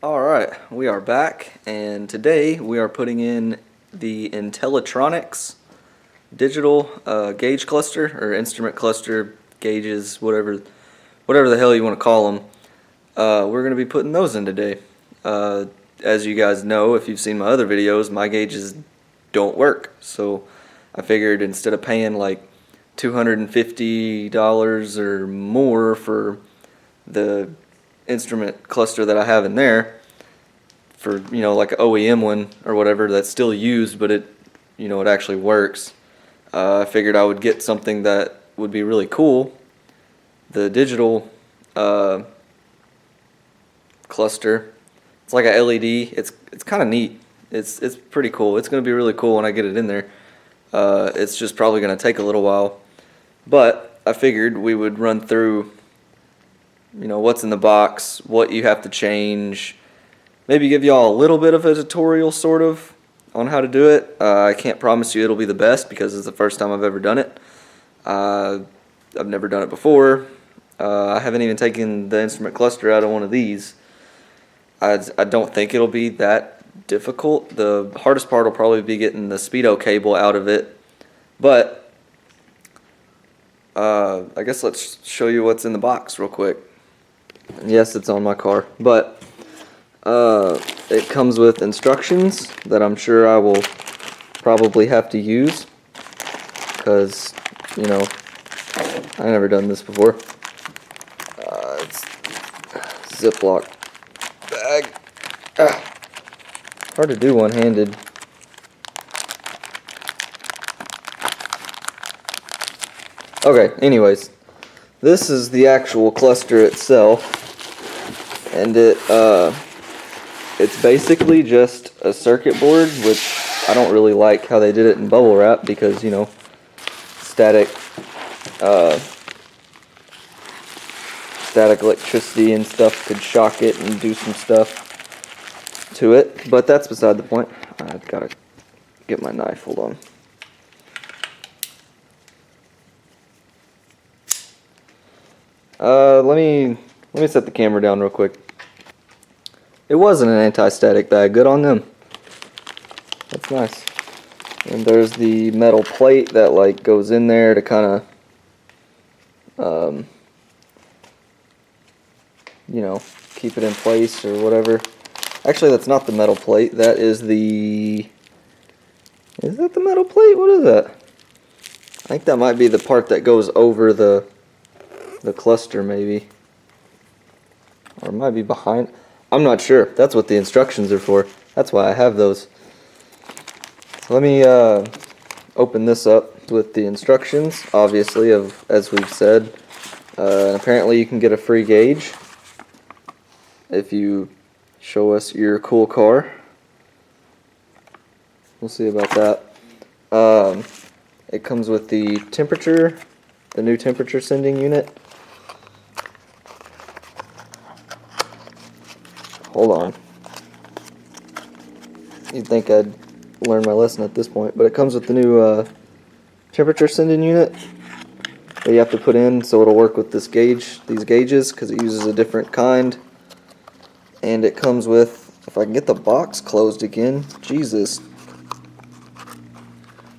Alright, we are back, and today we are putting in the Intellitronix digital gauge cluster, or instrument cluster, gauges, whatever the hell you want to call them. We're going to be putting those in today. As you guys know, if you've seen my other videos, my gauges don't work, so I figured instead of paying like $250 or more for the instrument cluster that I have in there, for like an OEM one or whatever that's still used, but it it actually works. I figured I would get something that would be really cool. The digital cluster, it's like a LED. It's kind of neat. It's pretty cool. It's going to be really cool when I get it in there. It's just probably going to take a little while, but I figured we would run through what's in the box, what you have to change, maybe give y'all a little bit of a tutorial sort of on how to do it. I can't promise you it'll be the best because it's the first time I've ever done it. I've never done it before. I haven't even taken the instrument cluster out of one of these. I don't think it'll be that difficult. The hardest part will probably be getting the speedo cable out of it, but I guess let's show you what's in the box real quick. Yes, it's on my car, but it comes with instructions that I'm sure I will probably have to use because, I've never done this before. It's Ziploc bag. Hard to do one-handed. Okay, anyways, this is the actual cluster itself. And it's basically just a circuit board, which I don't really like how they did it in bubble wrap because, static electricity and stuff could shock it and do some stuff to it. But that's beside the point. I've got to get my knife. Hold on. Let me set the camera down real quick. It wasn't an anti-static bag. Good on them. That's nice. And there's the metal plate that like goes in there to kind of, keep it in place or whatever. Actually, that's not the metal plate. That is the... Is that the metal plate? What is that? I think that might be the part that goes over the cluster, maybe. Or it might be behind. I'm not sure. That's what the instructions are for. That's why I have those. So let me open this up with the instructions, obviously, as we've said. Apparently you can get a free gauge if you show us your cool car. We'll see about that. It comes with the temperature, the new temperature sending unit. Hold on. You'd think I'd learn my lesson at this point, but it comes with the new temperature sending unit that you have to put in so it'll work with this gauge, these gauges, because it uses a different kind. And it comes with, if I can get the box closed again, Jesus.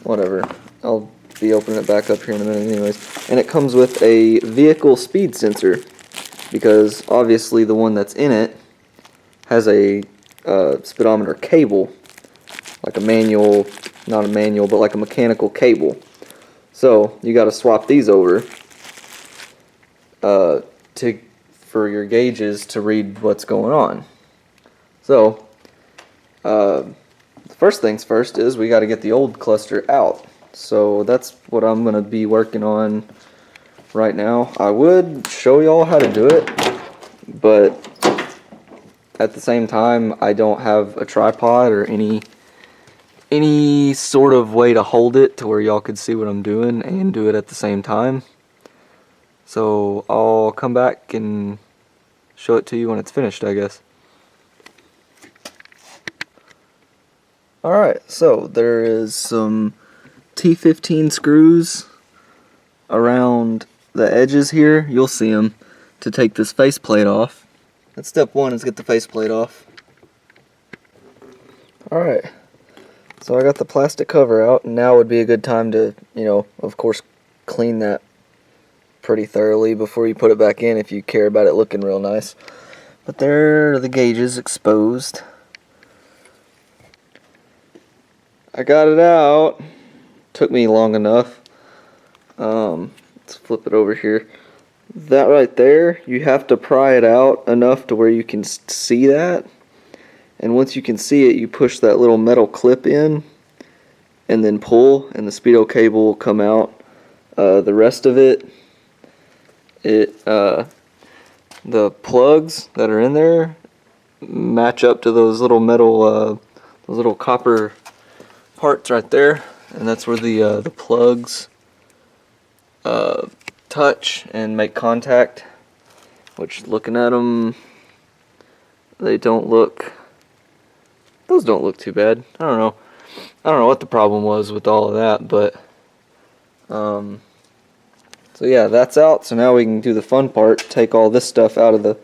Whatever. I'll be opening it back up here in a minute anyways. And it comes with a vehicle speed sensor, because obviously the one that's in it has a speedometer cable, like a manual, not a manual, but like a mechanical cable. So you got to swap these over for your gauges to read what's going on. So the first things first is we got to get the old cluster out. So that's what I'm going to be working on right now. I would show y'all how to do it, but at the same time, I don't have a tripod or any sort of way to hold it to where y'all could see what I'm doing and do it at the same time. So I'll come back and show it to you when it's finished, I guess. Alright, so there is some T15 screws around the edges here. You'll see them to take this faceplate off. That's step one, is get the faceplate off. Alright, so I got the plastic cover out, and now would be a good time to, of course, clean that pretty thoroughly before you put it back in if you care about it looking real nice. But there are the gauges exposed. I got it out. Took me long enough. Let's flip it over here. That right there, you have to pry it out enough to where you can see that. And once you can see it, you push that little metal clip in and then pull, and the speedo cable will come out. The rest of it, the plugs that are in there match up to those little metal, those little copper parts right there, and that's where the plugs touch and make contact. Which, looking at them, those don't look too bad. I don't know what the problem was with all of that, but so yeah, that's out. So now we can do the fun part, take all this stuff out of the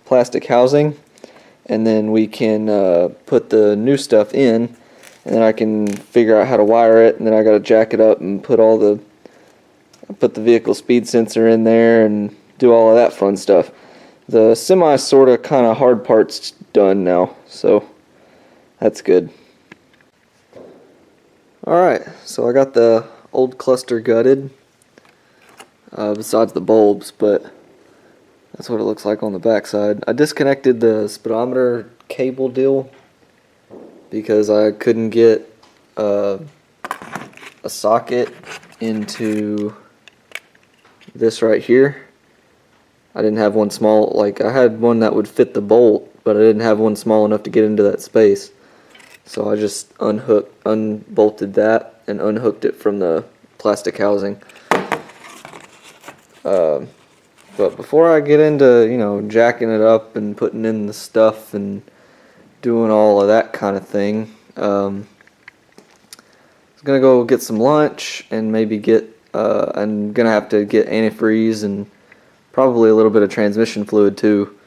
plastic housing, and then we can put the new stuff in, and then I can figure out how to wire it, and then I gotta jack it up and put the vehicle speed sensor in there and do all of that fun stuff. The semi sorta kinda hard part's done now, so that's good. Alright, so I got the old cluster gutted, besides the bulbs, but that's what it looks like on the back side. I disconnected the speedometer cable deal because I couldn't get a socket into this right here. I didn't have one small, like I had one that would fit the bolt, but I didn't have one small enough to get into that space. So I just unbolted that and unhooked it from the plastic housing. But before I get into, jacking it up and putting in the stuff and doing all of that kind of thing, I was going to go get some lunch and maybe I'm going to have to get antifreeze and probably a little bit of transmission fluid too,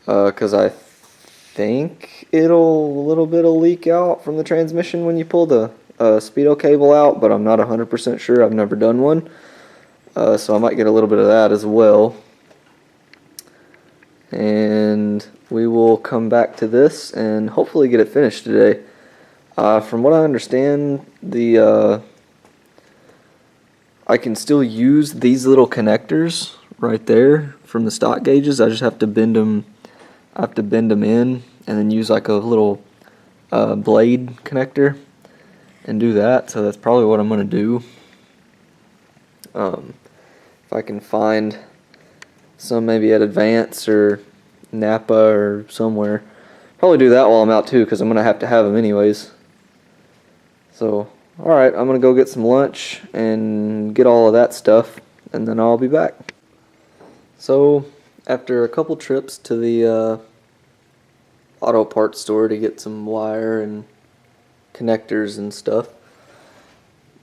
because I think a little bit will leak out from the transmission when you pull the speedo cable out, but I'm not 100% sure. I've never done one. So I might get a little bit of that as well. And we will come back to this and hopefully get it finished today. From what I understand, I can still use these little connectors right there from the stock gauges. I just have to bend them. I have to bend them in and then use like a little blade connector and do that. So that's probably what I'm going to do. If I can find some maybe at Advance or Napa or somewhere. Probably do that while I'm out too, because I'm going to have them anyways. So, alright, I'm going to go get some lunch and get all of that stuff, and then I'll be back. So, after a couple trips to the auto parts store to get some wire and connectors and stuff,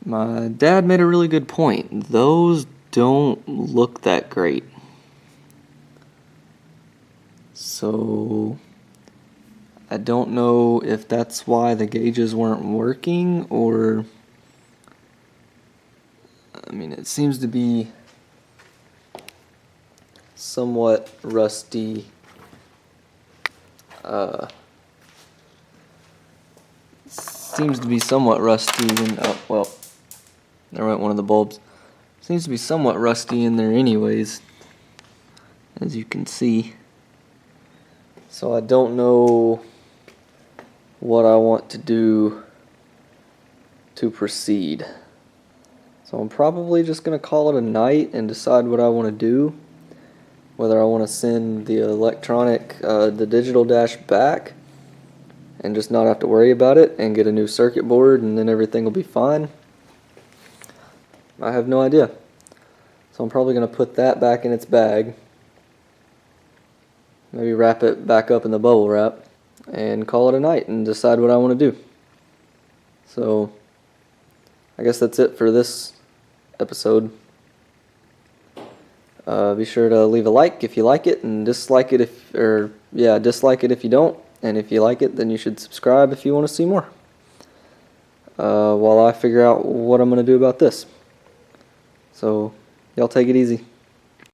my dad made a really good point. Those don't look that great. So I don't know if that's why the gauges weren't working, or I mean, it seems to be somewhat rusty. Seems to be somewhat rusty when, oh well, there went one of the bulbs. Seems to be somewhat rusty in there anyways, as you can see. So I don't know what I want to do to proceed. So I'm probably just going to call it a night and decide what I want to do. Whether I want to send the the digital dash back and just not have to worry about it and get a new circuit board and then everything will be fine. I have no idea. So I'm probably going to put that back in its bag. Maybe wrap it back up in the bubble wrap and call it a night and decide what I want to do. So I guess that's it for this episode. Be sure to leave a like if you like it, and dislike it dislike it if you don't. And if you like it, then you should subscribe if you want to see more. While I figure out what I'm going to do about this. So, y'all take it easy.